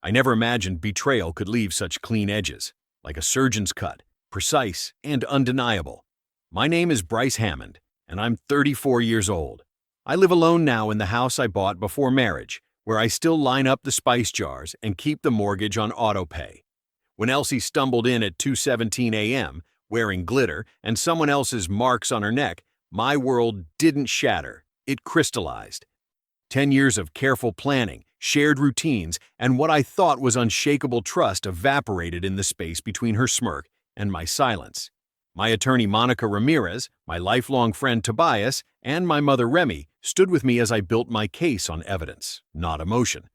I never imagined betrayal could leave such clean edges, like a surgeon's cut, precise and undeniable. My name is Bryce Hammond, and I'm 34 years old. I live alone now in the house I bought before marriage, where I still line up the spice jars and keep the mortgage on autopay. When Elsie stumbled in at 2:17 a.m., wearing glitter and someone else's marks on her neck, my world didn't shatter, it crystallized. 10 years of careful planning, shared routines, and what I thought was unshakable trust evaporated in the space between her smirk and my silence. My attorney Monica Ramirez, my lifelong friend Tobias, and my mother Remy stood with me as I built my case on evidence, not emotion.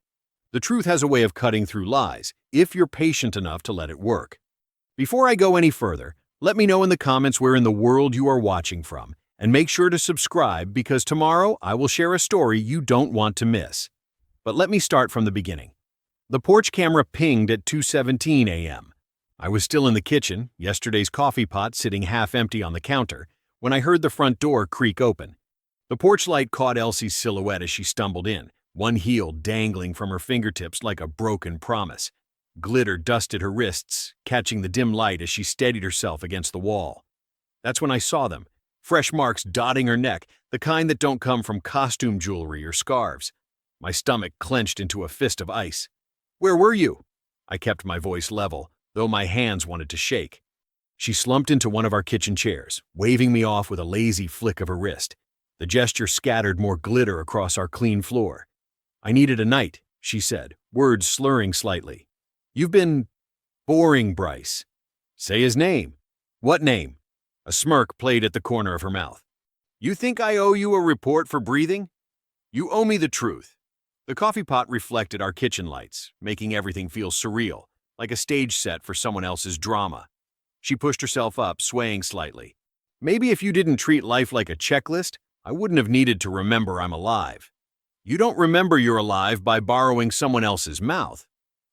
The truth has a way of cutting through lies, if you're patient enough to let it work. Before I go any further, let me know in the comments where in the world you are watching from, and make sure to subscribe because tomorrow I will share a story you don't want to miss. But let me start from the beginning. The porch camera pinged at 2:17 a.m. I was still in the kitchen, yesterday's coffee pot sitting half empty on the counter, when I heard the front door creak open. The porch light caught Elsie's silhouette as she stumbled in, one heel dangling from her fingertips like a broken promise. Glitter dusted her wrists, catching the dim light as she steadied herself against the wall. That's when I saw them, fresh marks dotting her neck, the kind that don't come from costume jewelry or scarves. My stomach clenched into a fist of ice. "Where were you?" I kept my voice level, though my hands wanted to shake. She slumped into one of our kitchen chairs, waving me off with a lazy flick of her wrist. The gesture scattered more glitter across our clean floor. "I needed a night," she said, words slurring slightly. "You've been boring, Bryce." "Say his name." "What name?" A smirk played at the corner of her mouth. "You think I owe you a report for breathing? You owe me the truth." The coffee pot reflected our kitchen lights, making everything feel surreal, like a stage set for someone else's drama. She pushed herself up, swaying slightly. "Maybe if you didn't treat life like a checklist, I wouldn't have needed to remember I'm alive." "You don't remember you're alive by borrowing someone else's mouth."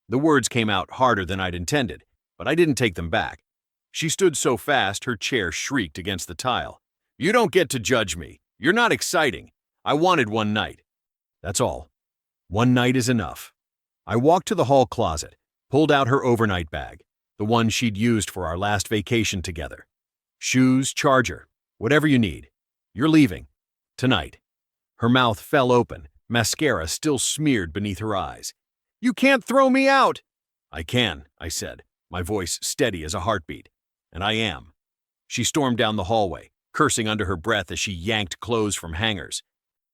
The words came out harder than I'd intended, but I didn't take them back. She stood so fast her chair shrieked against the tile. "You don't get to judge me. You're not exciting. I wanted one night." "That's all. One night is enough." I walked to the hall closet, pulled out her overnight bag, the one she'd used for our last vacation together. "Shoes, charger, whatever you need. You're leaving. Tonight." Her mouth fell open, mascara still smeared beneath her eyes. "You can't throw me out!" "I can," I said, my voice steady as a heartbeat. "And I am." She stormed down the hallway, cursing under her breath as she yanked clothes from hangers.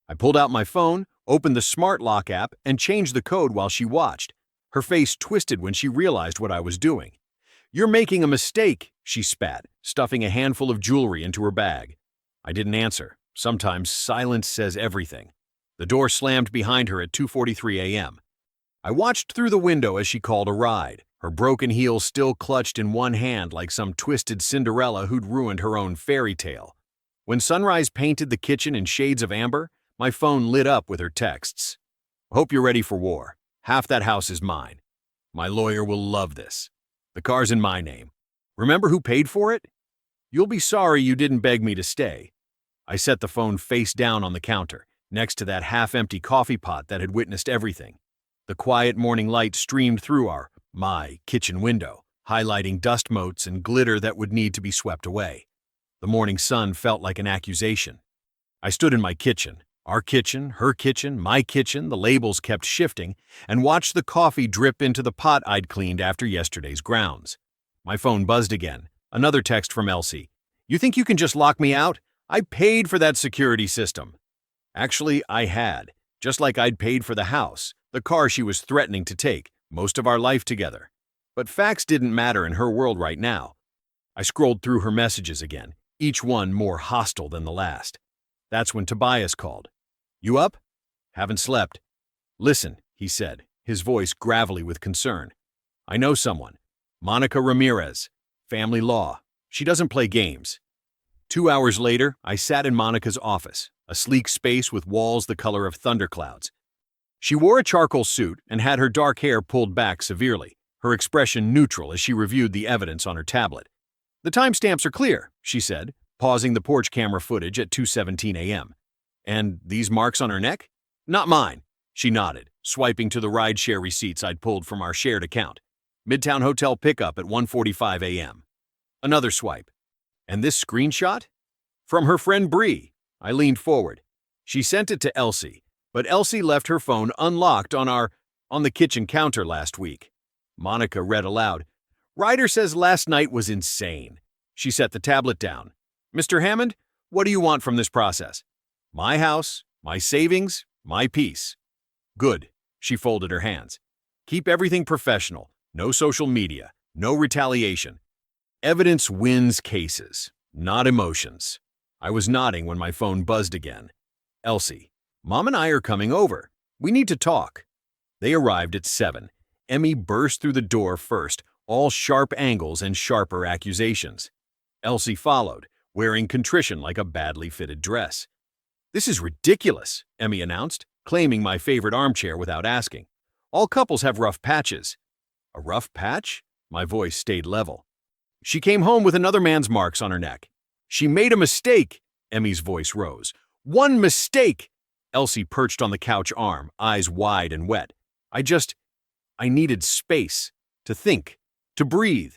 I pulled out my phone, opened the smart lock app, and changed the code while she watched. Her face twisted when she realized what I was doing. "You're making a mistake," she spat, stuffing a handful of jewelry into her bag. I didn't answer. Sometimes silence says everything. The door slammed behind her at 2:43 a.m. I watched through the window as she called a ride, her broken heel still clutched in one hand like some twisted Cinderella who'd ruined her own fairy tale. When sunrise painted the kitchen in shades of amber, my phone lit up with her texts. "Hope you're ready for war. Half that house is mine. My lawyer will love this. The car's in my name. Remember who paid for it? You'll be sorry you didn't beg me to stay." I set the phone face down on the counter, next to that half-empty coffee pot that had witnessed everything. The quiet morning light streamed through my kitchen window, highlighting dust motes and glitter that would need to be swept away. The morning sun felt like an accusation. I stood in my kitchen, our kitchen, her kitchen, my kitchen, the labels kept shifting, and watched the coffee drip into the pot I'd cleaned after yesterday's grounds. My phone buzzed again, another text from Elsie. "You think you can just lock me out? I paid for that security system." Actually, I had, just like I'd paid for the house, the car she was threatening to take, most of our life together. But facts didn't matter in her world right now. I scrolled through her messages again, each one more hostile than the last. That's when Tobias called. "You up?" "Haven't slept." "Listen," he said, his voice gravelly with concern. "I know someone. Monica Ramirez. Family law. She doesn't play games." 2 hours later, I sat in Monica's office, a sleek space with walls the color of thunderclouds. She wore a charcoal suit and had her dark hair pulled back severely, her expression neutral as she reviewed the evidence on her tablet. "The timestamps are clear," she said, pausing the porch camera footage at 2:17 a.m. "And these marks on her neck?" "Not mine," she nodded, swiping to the rideshare receipts I'd pulled from our shared account. Midtown Hotel pickup at 1:45 a.m. Another swipe. And this screenshot? From her friend Bree. I leaned forward. She sent it to Elsie, but Elsie left her phone unlocked on the kitchen counter last week. Monica read aloud. Ryder says last night was insane. She set the tablet down. Mr. Hammond, what do you want from this process? My house, my savings, my peace. Good. She folded her hands. Keep everything professional. No social media. No retaliation. Evidence wins cases, not emotions. I was nodding when my phone buzzed again. Elsie, Mom and I are coming over. We need to talk. They arrived at 7. Emmy burst through the door first, all sharp angles and sharper accusations. Elsie followed, wearing contrition like a badly fitted dress. This is ridiculous, Emmy announced, claiming my favorite armchair without asking. All couples have rough patches. A rough patch? My voice stayed level. She came home with another man's marks on her neck. She made a mistake, Emmy's voice rose. One mistake! Elsie perched on the couch arm, eyes wide and wet. I needed space, to think, to breathe.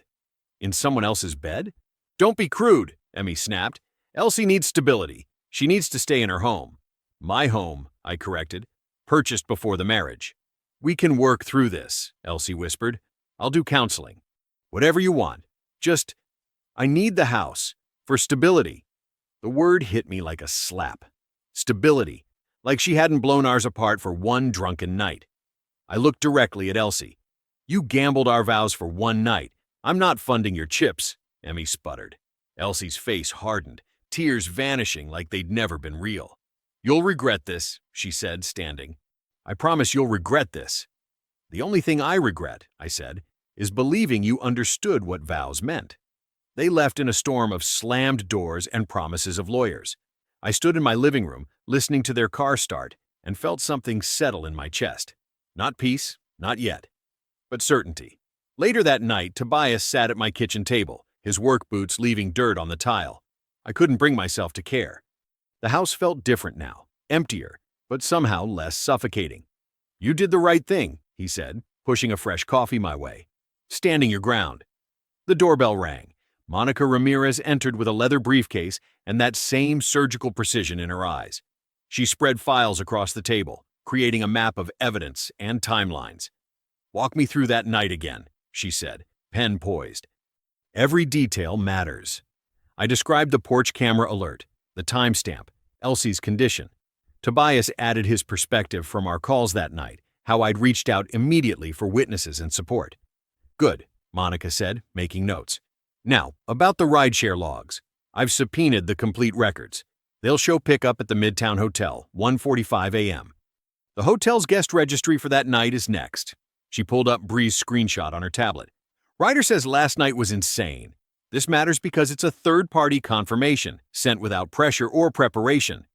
In someone else's bed? Don't be crude, Emmy snapped. Elsie needs stability. She needs to stay in her home. My home, I corrected, purchased before the marriage. We can work through this, Elsie whispered. I'll do counseling. Whatever you want. I need the house. For stability. The word hit me like a slap. Stability. Like she hadn't blown ours apart for one drunken night. I looked directly at Elsie. You gambled our vows for one night. I'm not funding your chips, Emmy sputtered. Elsie's face hardened, tears vanishing like they'd never been real. You'll regret this, she said, standing. I promise you'll regret this. The only thing I regret, I said, is believing you understood what vows meant. They left in a storm of slammed doors and promises of lawyers. I stood in my living room, listening to their car start, and felt something settle in my chest. Not peace, not yet, but certainty. Later that night, Tobias sat at my kitchen table, his work boots leaving dirt on the tile. I couldn't bring myself to care. The house felt different now, emptier, but somehow less suffocating. You did the right thing, he said, pushing a fresh coffee my way. Standing your ground. The doorbell rang. Monica Ramirez entered with a leather briefcase and that same surgical precision in her eyes. She spread files across the table, creating a map of evidence and timelines. Walk me through that night again, she said, pen poised. Every detail matters. I described the porch camera alert, the timestamp, Elsie's condition. Tobias added his perspective from our calls that night, how I'd reached out immediately for witnesses and support. Good, Monica said, making notes. Now, about the rideshare logs. I've subpoenaed the complete records. They'll show pickup at the Midtown Hotel, 1:45 a.m. The hotel's guest registry for that night is next. She pulled up Bree's screenshot on her tablet. Ryder says last night was insane. This matters because it's a third-party confirmation, sent without pressure or preparation.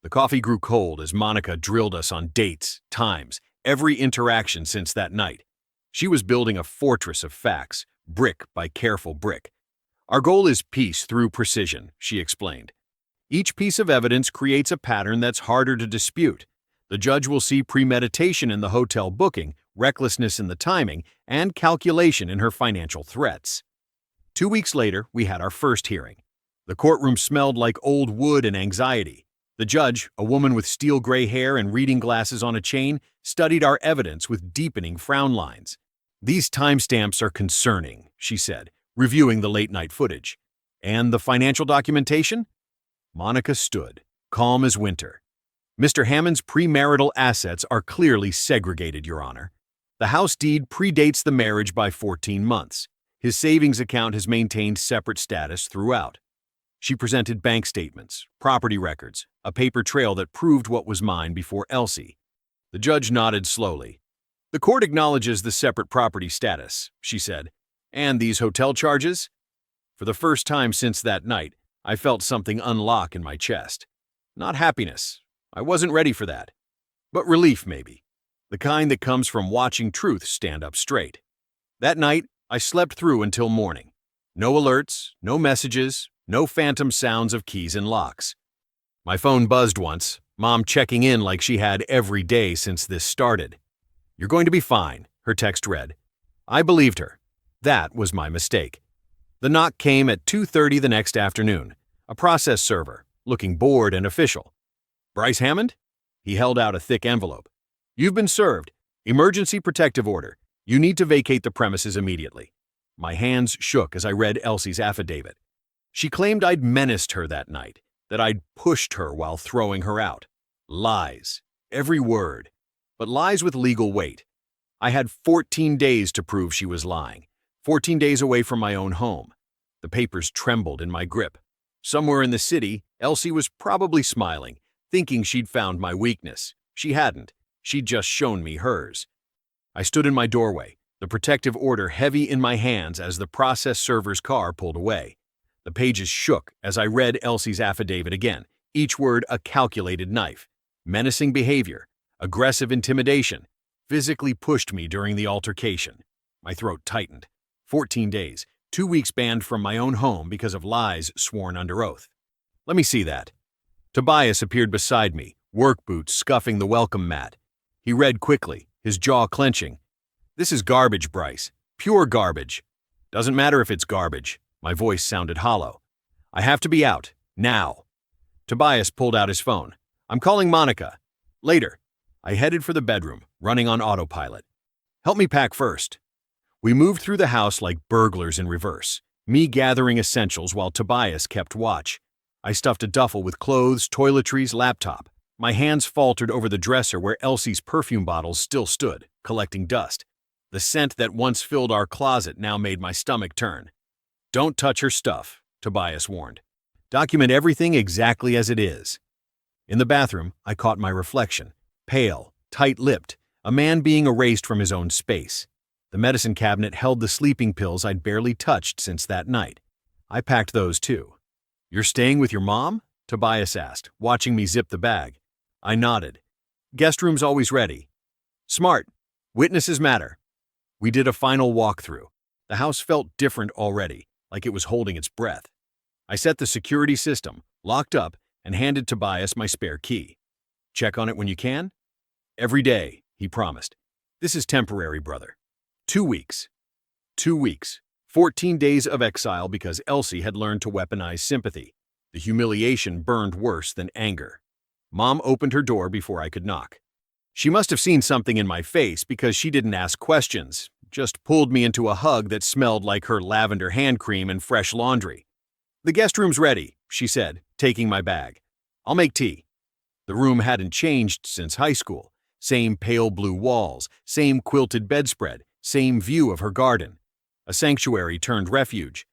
The coffee grew cold as Monica drilled us on dates, times, every interaction since that night. She was building a fortress of facts, brick by careful brick. Our goal is peace through precision, she explained. Each piece of evidence creates a pattern that's harder to dispute. The judge will see premeditation in the hotel booking, recklessness in the timing, and calculation in her financial threats. 2 weeks later, we had our first hearing. The courtroom smelled like old wood and anxiety. The judge, a woman with steel gray hair and reading glasses on a chain, studied our evidence with deepening frown lines. These timestamps are concerning, she said, reviewing the late-night footage. And the financial documentation? Monica stood, calm as winter. Mr. Hammond's premarital assets are clearly segregated, Your Honor. The house deed predates the marriage by 14 months. His savings account has maintained separate status throughout. She presented bank statements, property records, a paper trail that proved what was mine before Elsie. The judge nodded slowly. The court acknowledges the separate property status, she said. And these hotel charges? For the first time since that night, I felt something unlock in my chest. Not happiness. I wasn't ready for that. But relief, maybe. The kind that comes from watching truth stand up straight. That night, I slept through until morning. No alerts, no messages, no phantom sounds of keys and locks. My phone buzzed once, Mom checking in like she had every day since this started. "You're going to be fine," her text read. I believed her. That was my mistake. The knock came at 2:30 the next afternoon. A process server, looking bored and official. "Bryce Hammond?" He held out a thick envelope. "You've been served. Emergency protective order. You need to vacate the premises immediately." My hands shook as I read Elsie's affidavit. She claimed I'd menaced her that night, that I'd pushed her while throwing her out. Lies. Every word. But lies with legal weight. I had 14 days to prove she was lying. 14 days away from my own home. The papers trembled in my grip. Somewhere in the city, Elsie was probably smiling, thinking she'd found my weakness. She hadn't. She'd just shown me hers. I stood in my doorway, the protective order heavy in my hands as the process server's car pulled away. The pages shook as I read Elsie's affidavit again, each word a calculated knife. Menacing behavior, aggressive intimidation, physically pushed me during the altercation. My throat tightened. 14 days, 2 weeks banned from my own home because of lies sworn under oath. "Let me see that." Tobias appeared beside me, work boots scuffing the welcome mat. He read quickly, his jaw clenching. "This is garbage, Bryce. Pure garbage." "Doesn't matter if it's garbage." My voice sounded hollow. "I have to be out. Now." Tobias pulled out his phone. "I'm calling Monica. Later." I headed for the bedroom, running on autopilot. "Help me pack first." We moved through the house like burglars in reverse, me gathering essentials while Tobias kept watch. I stuffed a duffel with clothes, toiletries, laptop. My hands faltered over the dresser where Elsie's perfume bottles still stood, collecting dust. The scent that once filled our closet now made my stomach turn. "Don't touch her stuff," Tobias warned. "Document everything exactly as it is." In the bathroom, I caught my reflection. Pale, tight-lipped, a man being erased from his own space. The medicine cabinet held the sleeping pills I'd barely touched since that night. I packed those too. "You're staying with your mom?" Tobias asked, watching me zip the bag. I nodded. "Guest room's always ready." "Smart. Witnesses matter." We did a final walkthrough. The house felt different already, like it was holding its breath. I set the security system, locked up, and handed Tobias my spare key. "Check on it when you can?" "Every day," he promised. "This is temporary, brother." 2 weeks. 2 weeks. 14 days of exile because Elsie had learned to weaponize sympathy. The humiliation burned worse than anger. Mom opened her door before I could knock. She must have seen something in my face because she didn't ask questions, just pulled me into a hug that smelled like her lavender hand cream and fresh laundry. "The guest room's ready," she said, taking my bag. "I'll make tea." The room hadn't changed since high school. Same pale blue walls, same quilted bedspread, same view of her garden. A sanctuary turned refuge.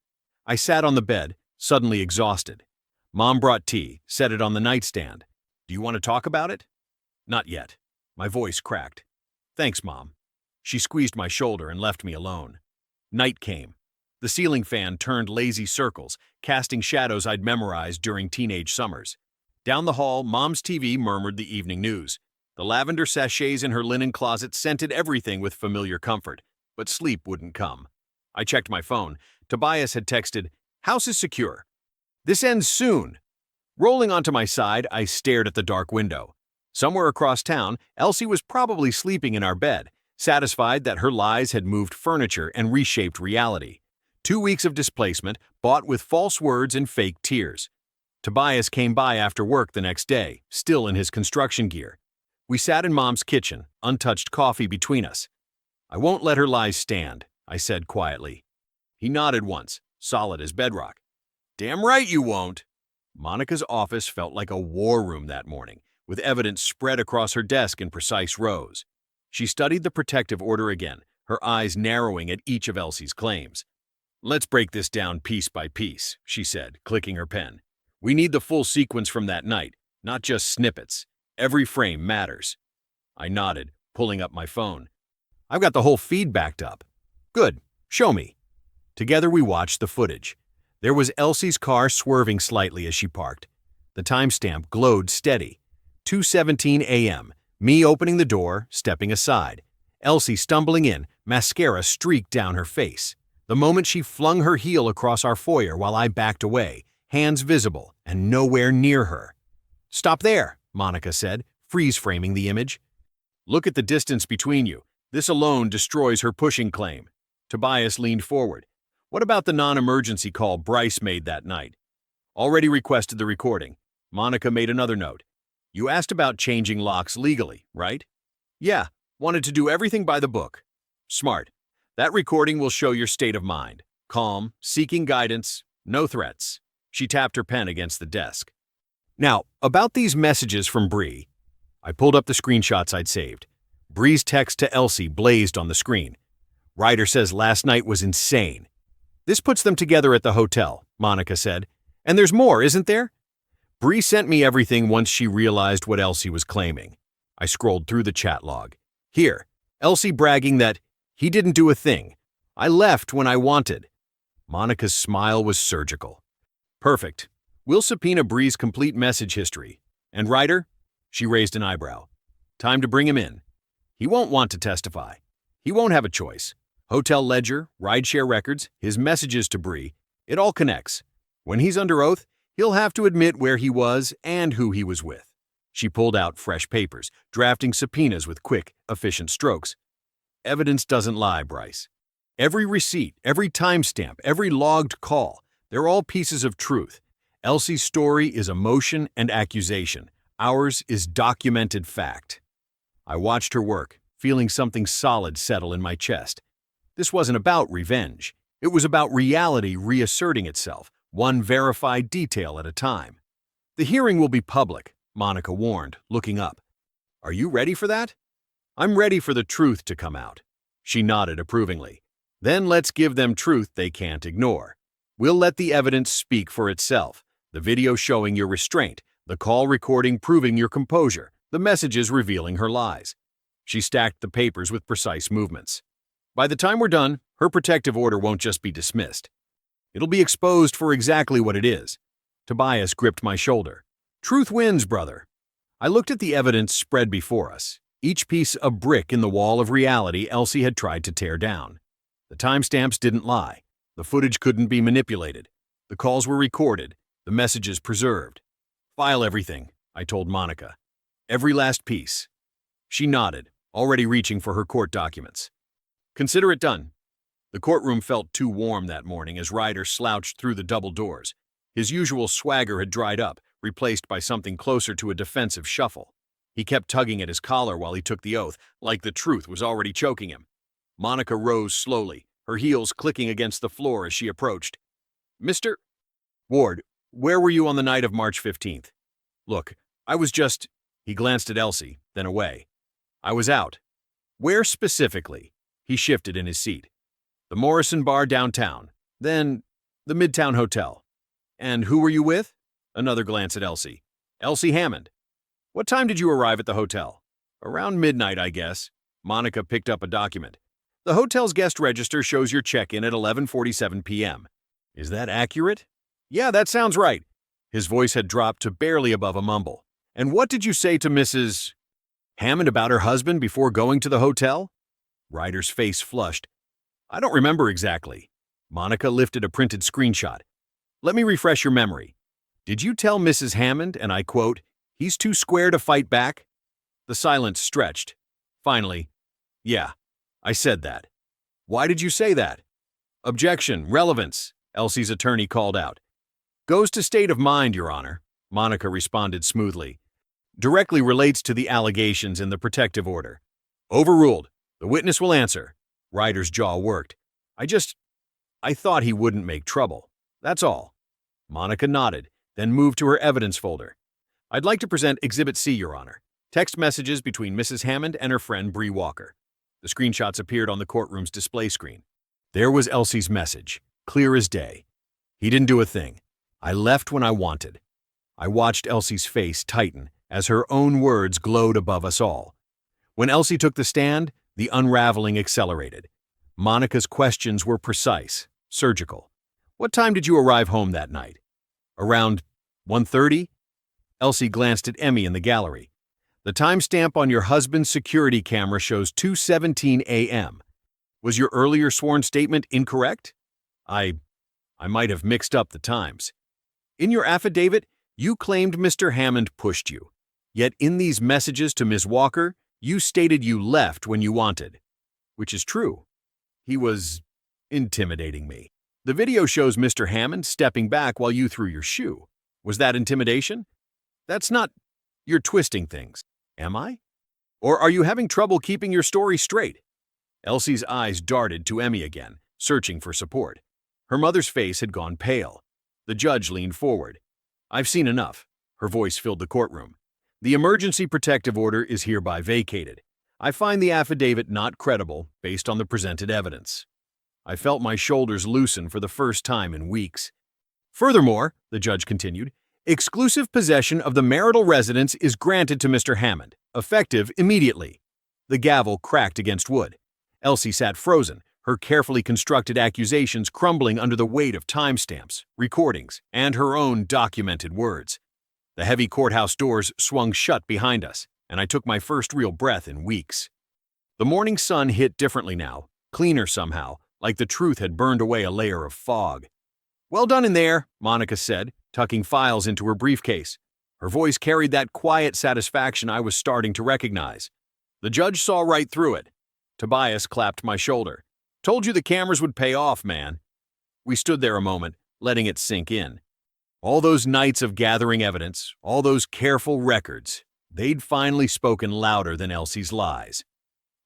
I sat on the bed, suddenly exhausted. Mom brought tea, set it on the nightstand. "Do you want to talk about it?" "Not yet." My voice cracked. "Thanks, Mom." She squeezed my shoulder and left me alone. Night came. The ceiling fan turned lazy circles, casting shadows I'd memorized during teenage summers. Down the hall, Mom's TV murmured the evening news. The lavender sachets in her linen closet scented everything with familiar comfort, but sleep wouldn't come. I checked my phone. Tobias had texted, "House is secure. This ends soon." Rolling onto my side, I stared at the dark window. Somewhere across town, Elsie was probably sleeping in our bed, satisfied that her lies had moved furniture and reshaped reality. 2 weeks of displacement, bought with false words and fake tears. Tobias came by after work the next day, still in his construction gear. We sat in Mom's kitchen, untouched coffee between us. "I won't let her lies stand," I said quietly. He nodded once, solid as bedrock. "Damn right you won't." Monica's office felt like a war room that morning, with evidence spread across her desk in precise rows. She studied the protective order again, her eyes narrowing at each of Elsie's claims. "Let's break this down piece by piece," she said, clicking her pen. "We need the full sequence from that night, not just snippets. Every frame matters." I nodded, pulling up my phone. "I've got the whole feed backed up." "Good. Show me." Together we watched the footage. There was Elsie's car swerving slightly as she parked. The timestamp glowed steady. 2:17 a.m., me opening the door, stepping aside. Elsie stumbling in, mascara streaked down her face. The moment she flung her heel across our foyer while I backed away, hands visible and nowhere near her. "Stop there," Monica said, freeze-framing the image. "Look at the distance between you. This alone destroys her pushing claim. Tobias leaned forward. What about the non-emergency call Bryce made that night? Already requested the recording. Monica made another note. You asked about changing locks legally, right? Yeah, wanted to do everything by the book. Smart. That recording will show your state of mind. Calm, seeking guidance, no threats. She tapped her pen against the desk. Now, about these messages from Bree. I pulled up the screenshots I'd saved. Bree's text to Elsie blazed on the screen. Ryder says last night was insane. This puts them together at the hotel, Monica said. And there's more, isn't there? Bree sent me everything once she realized what Elsie was claiming. I scrolled through the chat log. Here, Elsie bragging that he didn't do a thing. I left when I wanted. Monica's smile was surgical. Perfect. We'll subpoena Bree's complete message history. And Ryder? She raised an eyebrow. Time to bring him in. He won't want to testify. He won't have a choice. Hotel ledger, rideshare records, his messages to Bree, it all connects. When he's under oath, he'll have to admit where he was and who he was with. She pulled out fresh papers, drafting subpoenas with quick, efficient strokes. Evidence doesn't lie, Bryce. Every receipt, every timestamp, every logged call, they're all pieces of truth. Elsie's story is emotion and accusation. Ours is documented fact. I watched her work, feeling something solid settle in my chest. This wasn't about revenge. It was about reality reasserting itself, one verified detail at a time. The hearing will be public, Monica warned, looking up. Are you ready for that? I'm ready for the truth to come out. She nodded approvingly. Then let's give them truth they can't ignore. We'll let the evidence speak for itself. The video showing your restraint, the call recording proving your composure, the messages revealing her lies. She stacked the papers with precise movements. By the time we're done, her protective order won't just be dismissed. It'll be exposed for exactly what it is. Tobias gripped my shoulder. Truth wins, brother. I looked at the evidence spread before us, each piece a brick in the wall of reality Elsie had tried to tear down. The timestamps didn't lie. The footage couldn't be manipulated. The calls were recorded, the messages preserved. File everything, I told Monica. Every last piece. She nodded, already reaching for her court documents. Consider it done. The courtroom felt too warm that morning as Ryder slouched through the double doors. His usual swagger had dried up, replaced by something closer to a defensive shuffle. He kept tugging at his collar while he took the oath, like the truth was already choking him. Monica rose slowly, her heels clicking against the floor as she approached. Mr. Ward, where were you on the night of March 15th? Look, I was just... He glanced at Elsie, then away. I was out. Where specifically? He shifted in his seat. The Morrison Bar downtown, then the Midtown Hotel. And who were you with? Another glance at Elsie. Elsie Hammond. What time did you arrive at the hotel? Around midnight, I guess. Monica picked up a document. The hotel's guest register shows your check-in at 11:47 p.m. Is that accurate? Yeah, that sounds right. His voice had dropped to barely above a mumble. And what did you say to Mrs. Hammond about her husband before going to the hotel? Ryder's face flushed. I don't remember exactly. Monica lifted a printed screenshot. Let me refresh your memory. Did you tell Mrs. Hammond, and I quote, he's too square to fight back? The silence stretched. Finally, yeah, I said that. Why did you say that? Objection, relevance, Elsie's attorney called out. Goes to state of mind, Your Honor, Monica responded smoothly. Directly relates to the allegations in the protective order. Overruled. The witness will answer. Ryder's jaw worked. I thought he wouldn't make trouble. That's all. Monica nodded, then moved to her evidence folder. I'd like to present Exhibit C, Your Honor. Text messages between Mrs. Hammond and her friend Bree Walker. The screenshots appeared on the courtroom's display screen. There was Elsie's message, clear as day. He didn't do a thing. I left when I wanted. I watched Elsie's face tighten as her own words glowed above us all. When Elsie took the stand, the unraveling accelerated. Monica's questions were precise, surgical. What time did you arrive home that night? Around 1:30? Elsie glanced at Emmy in the gallery. The timestamp on your husband's security camera shows 2:17 a.m. Was your earlier sworn statement incorrect? I might have mixed up the times. In your affidavit, you claimed Mr. Hammond pushed you. Yet in these messages to Ms. Walker, you stated you left when you wanted. which is true. He was intimidating me. The video shows Mr. Hammond stepping back while you threw your shoe. Was that intimidation? That's not... You're twisting things. Am I? Or are you having trouble keeping your story straight? Elsie's eyes darted to Emmy again, searching for support. Her mother's face had gone pale. The judge leaned forward. I've seen enough. Her voice filled the courtroom. The emergency protective order is hereby vacated. I find the affidavit not credible based on the presented evidence. I felt my shoulders loosen for the first time in weeks. Furthermore, the judge continued, exclusive possession of the marital residence is granted to Mr. Hammond, effective immediately. The gavel cracked against wood. Elsie sat frozen, her carefully constructed accusations crumbling under the weight of timestamps, recordings, and her own documented words. The heavy courthouse doors swung shut behind us, and I took my first real breath in weeks. The morning sun hit differently now, cleaner somehow, like the truth had burned away a layer of fog. Well done in there, Monica said, tucking files into her briefcase. Her voice carried that quiet satisfaction I was starting to recognize. The judge saw right through it. Tobias clapped my shoulder. Told you the cameras would pay off, man. We stood there a moment, letting it sink in. All those nights of gathering evidence, all those careful records, they'd finally spoken louder than Elsie's lies.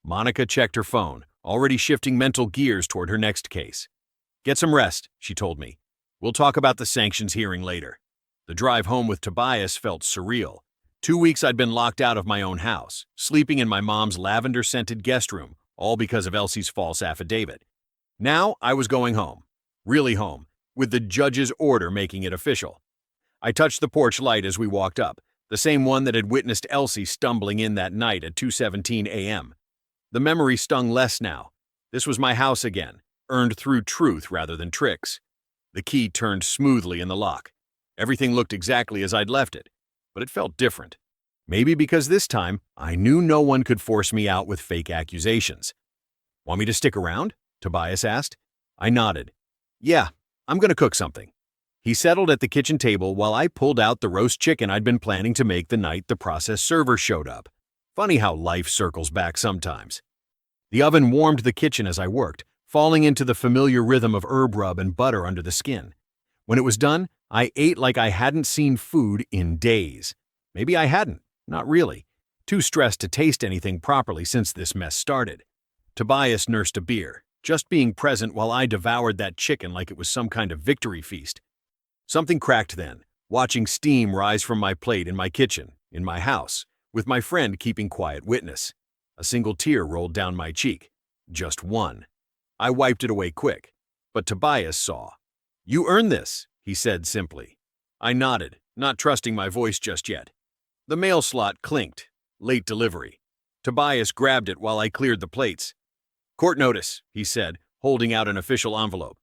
Monica checked her phone, already shifting mental gears toward her next case. Get some rest, she told me. We'll talk about the sanctions hearing later. The drive home with Tobias felt surreal. 2 weeks I'd been locked out of my own house, sleeping in my mom's lavender-scented guest room, all because of Elsie's false affidavit. Now I was going home. Really home, with the judge's order making it official. I touched the porch light as we walked up, the same one that had witnessed Elsie stumbling in that night at 2:17 a.m. The memory stung less now. This was my house again, earned through truth rather than tricks. The key turned smoothly in the lock. Everything looked exactly as I'd left it, but it felt different. Maybe because this time, I knew no one could force me out with fake accusations. Want me to stick around? Tobias asked. I nodded. Yeah, I'm going to cook something. He settled at the kitchen table while I pulled out the roast chicken I'd been planning to make the night the process server showed up. Funny how life circles back sometimes. The oven warmed the kitchen as I worked, falling into the familiar rhythm of herb rub and butter under the skin. When it was done, I ate like I hadn't seen food in days. Maybe I hadn't, not really. Too stressed to taste anything properly since this mess started. Tobias nursed a beer, just being present while I devoured that chicken like it was some kind of victory feast. Something cracked then, watching steam rise from my plate in my kitchen, in my house, with my friend keeping quiet witness. A single tear rolled down my cheek. Just one. I wiped it away quick, but Tobias saw. You earned this, he said simply. I nodded, not trusting my voice just yet. The mail slot clinked. Late delivery. Tobias grabbed it while I cleared the plates. Court notice, he said, holding out an official envelope.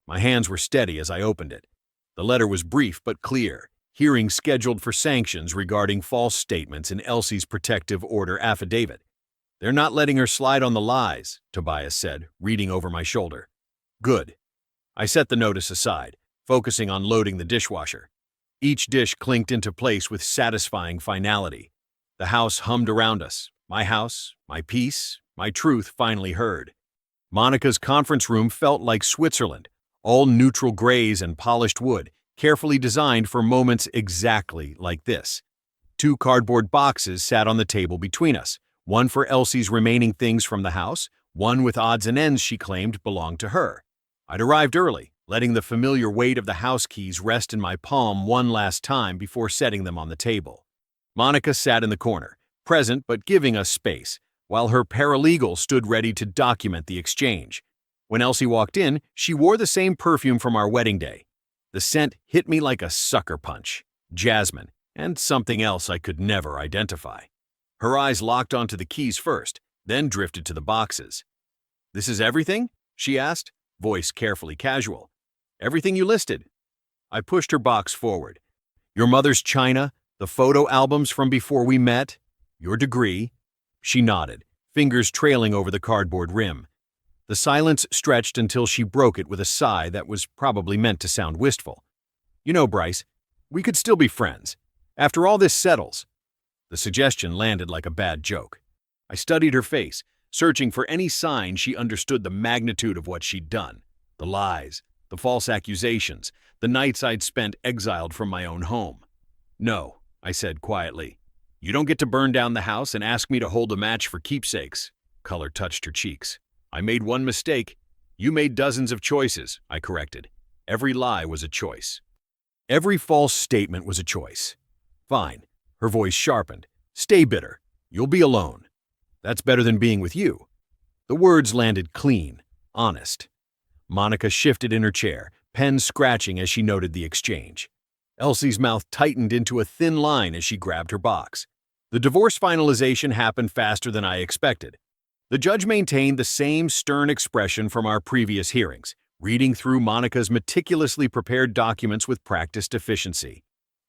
My hands were steady as I opened it. The letter was brief but clear. Hearing scheduled for sanctions regarding false statements in Elsie's protective order affidavit. They're not letting her slide on the lies, Tobias said, reading over my shoulder. Good. I set the notice aside, focusing on loading the dishwasher. Each dish clinked into place with satisfying finality. The house hummed around us. My house, my peace, my truth finally heard. Monica's conference room felt like Switzerland, all neutral grays and polished wood, carefully designed for moments exactly like this. 2 cardboard boxes sat on the table between us, one for Elsie's remaining things from the house, one with odds and ends she claimed belonged to her. I'd arrived early, letting the familiar weight of the house keys rest in my palm one last time before setting them on the table. Monica sat in the corner, present but giving us space, while her paralegal stood ready to document the exchange. When Elsie walked in, she wore the same perfume from our wedding day. The scent hit me like a sucker punch, jasmine, and something else I could never identify. Her eyes locked onto the keys first, then drifted to the boxes. This is everything? She asked, voice carefully casual. Everything you listed. I pushed her box forward. Your mother's china, the photo albums from before we met, your degree. She nodded, fingers trailing over the cardboard rim. The silence stretched until she broke it with a sigh that was probably meant to sound wistful. You know, Bryce, we could still be friends. After all this settles. The suggestion landed like a bad joke. I studied her face, searching for any sign she understood the magnitude of what she'd done. The lies, the false accusations, the nights I'd spent exiled from my own home. "No," I said quietly. "You don't get to burn down the house and ask me to hold a match for keepsakes." Color touched her cheeks. "I made one mistake. You made dozens of choices," I corrected. Every lie was a choice. Every false statement was a choice. "Fine." Her voice sharpened. "Stay bitter. You'll be alone. That's better than being with you." The words landed clean, honest. Monica shifted in her chair, pen scratching as she noted the exchange. Elsie's mouth tightened into a thin line as she grabbed her box. The divorce finalization happened faster than I expected. The judge maintained the same stern expression from our previous hearings, reading through Monica's meticulously prepared documents with practiced efficiency.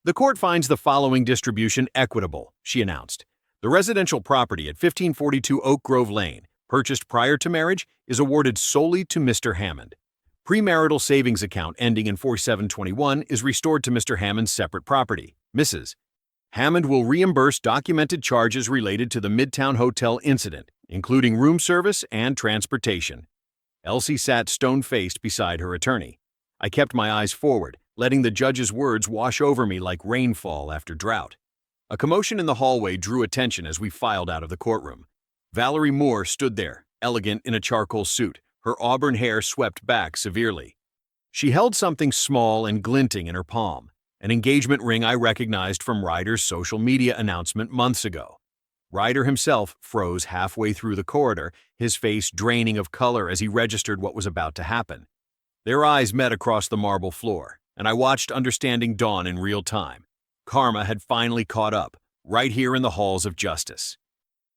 "The court finds the following distribution equitable," she announced. "The residential property at 1542 Oak Grove Lane, purchased prior to marriage, is awarded solely to Mr. Hammond. Premarital savings account ending in 4721 is restored to Mr. Hammond's separate property, Mrs. Hammond will reimburse documented charges related to the Midtown Hotel incident, including room service and transportation." Elsie sat stone-faced beside her attorney. I kept my eyes forward, letting the judge's words wash over me like rainfall after drought. A commotion in the hallway drew attention as we filed out of the courtroom. Valerie Moore stood there, elegant in a charcoal suit, her auburn hair swept back severely. She held something small and glinting in her palm, an engagement ring I recognized from Ryder's social media announcement months ago. Ryder himself froze halfway through the corridor, his face draining of color as he registered what was about to happen. Their eyes met across the marble floor, and I watched understanding dawn in real time. Karma had finally caught up, right here in the halls of justice.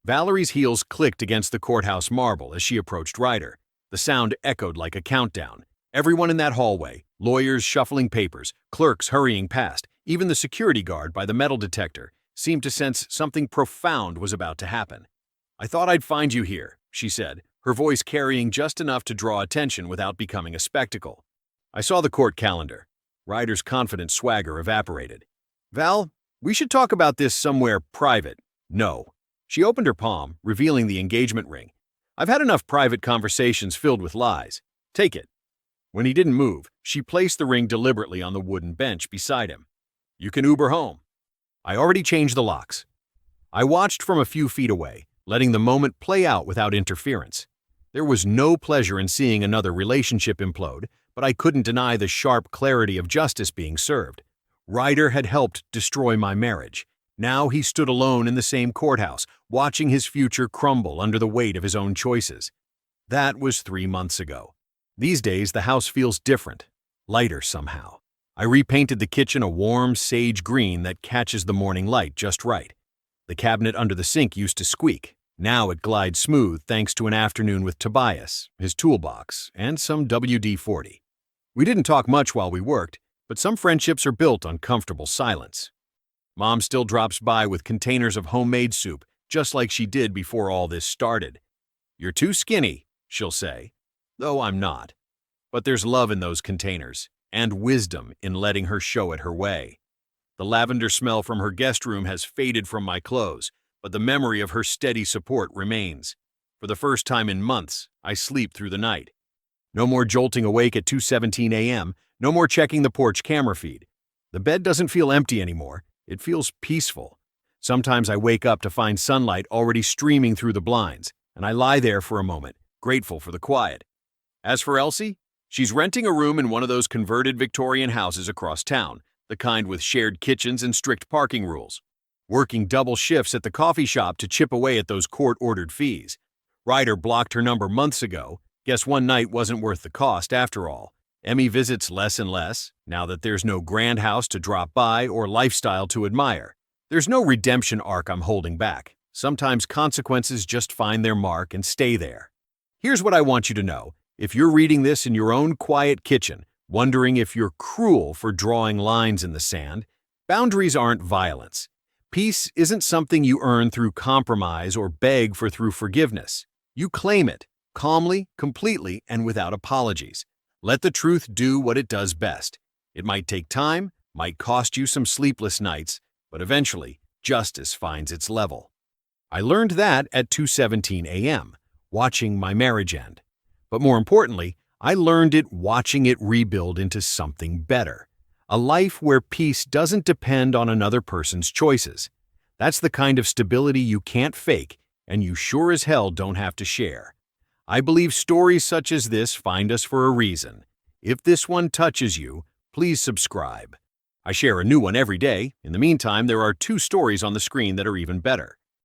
Valerie's heels clicked against the courthouse marble as she approached Ryder. The sound echoed like a countdown. Everyone in that hallway, lawyers shuffling papers, clerks hurrying past, even the security guard by the metal detector, seemed to sense something profound was about to happen. "I thought I'd find you here," she said, her voice carrying just enough to draw attention without becoming a spectacle. I saw the court calendar. Ryder's confident swagger evaporated. "Val, we should talk about this somewhere private." "No." She opened her palm, revealing the engagement ring. "I've had enough private conversations filled with lies. Take it." When he didn't move, she placed the ring deliberately on the wooden bench beside him. "You can Uber home." I already changed the locks. I watched from a few feet away, letting the moment play out without interference. There was no pleasure in seeing another relationship implode, but I couldn't deny the sharp clarity of justice being served. Ryder had helped destroy my marriage. Now he stood alone in the same courthouse, watching his future crumble under the weight of his own choices. That was 3 months ago. These days, the house feels different, lighter somehow. I repainted the kitchen a warm sage green that catches the morning light just right. The cabinet under the sink used to squeak. Now it glides smooth thanks to an afternoon with Tobias, his toolbox, and some WD-40. We didn't talk much while we worked, but some friendships are built on comfortable silence. Mom still drops by with containers of homemade soup, just like she did before all this started. "You're too skinny," she'll say, though I'm not. But there's love in those containers, and wisdom in letting her show it her way. The lavender smell from her guest room has faded from my clothes, but the memory of her steady support remains. For the first time in months, I sleep through the night. No more jolting awake at 2:17 a.m., no more checking the porch camera feed. The bed doesn't feel empty anymore. It feels peaceful. Sometimes I wake up to find sunlight already streaming through the blinds, and I lie there for a moment, grateful for the quiet. As for Elsie, she's renting a room in one of those converted Victorian houses across town, the kind with shared kitchens and strict parking rules. Working double shifts at the coffee shop to chip away at those court-ordered fees. Ryder blocked her number months ago. Guess one night wasn't worth the cost after all. Emmy visits less and less, now that there's no grand house to drop by or lifestyle to admire. There's no redemption arc I'm holding back. Sometimes consequences just find their mark and stay there. Here's what I want you to know. If you're reading this in your own quiet kitchen, wondering if you're cruel for drawing lines in the sand, boundaries aren't violence. Peace isn't something you earn through compromise or beg for through forgiveness. You claim it, calmly, completely, and without apologies. Let the truth do what it does best. It might take time, might cost you some sleepless nights, but eventually, justice finds its level. I learned that at 2:17 a.m., watching my marriage end. But more importantly, I learned it watching it rebuild into something better. A life where peace doesn't depend on another person's choices. That's the kind of stability you can't fake, and you sure as hell don't have to share. I believe stories such as this find us for a reason. If this one touches you, please subscribe. I share a new one every day. In the meantime, there are 2 stories on the screen that are even better.